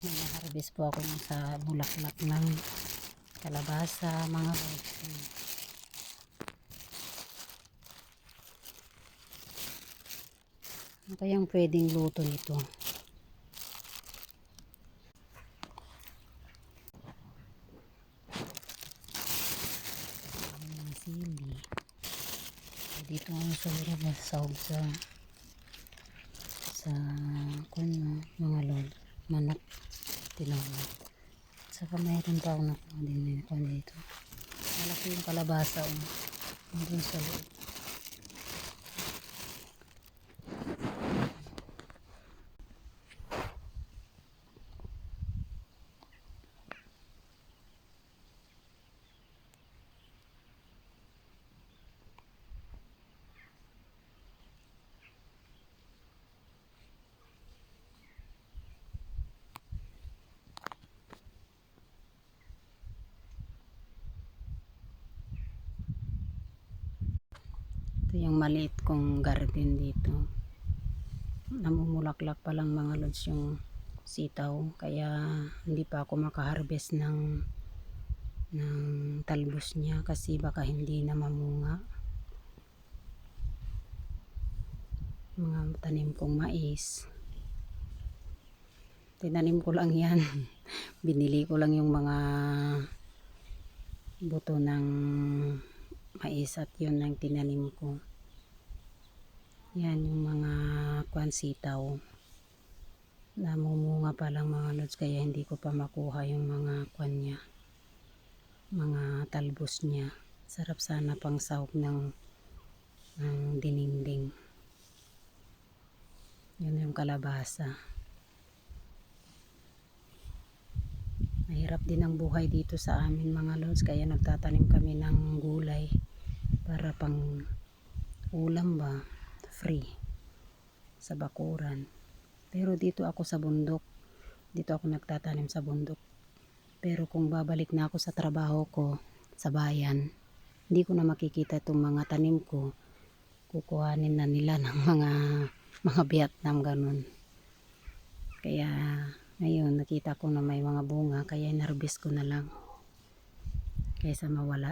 Nag-harvest po ako sa bulaklak ng kalabasa, mga lods. Ano kayang pwedeng luto nito? Mga sili. Dito ang sa sahog sa kuno, mga lord, manok, tinola. Saka mayroon pa ako nakuha din dito. Malaki yung kalabasa dun sa loob. Ito yung maliit kong garden dito. Namumulaklak pa lang mga lods yung sitaw. Kaya hindi pa ako makaharvest ng talbos niya kasi baka hindi na mamunga. Mga tanim kong mais. Tinanim ko lang yan. Binili ko lang yung mga buto ng mais at yun ang tinanim ko. Yan yung mga sitaw. Namumunga pa lang mga lods kaya hindi ko pa makuha yung mga niya. Mga talbos niya. Sarap sana pang sahog ng dininding. Yun yung kalabasa. Mahirap din ang buhay dito sa amin mga lods kaya nagtatanim kami ng gulay para pang ulam ba, free sa bakuran. Pero dito ako sa bundok, dito ako nagtatanim sa bundok. Pero kung babalik na ako sa trabaho ko sa bayan, hindi ko na makikita itong mga tanim ko. Kukuhanin na nila ng mga Vietnam ganun. Kaya ngayon nakita ko na may mga bunga kaya inarbis ko na lang kaysa mawala.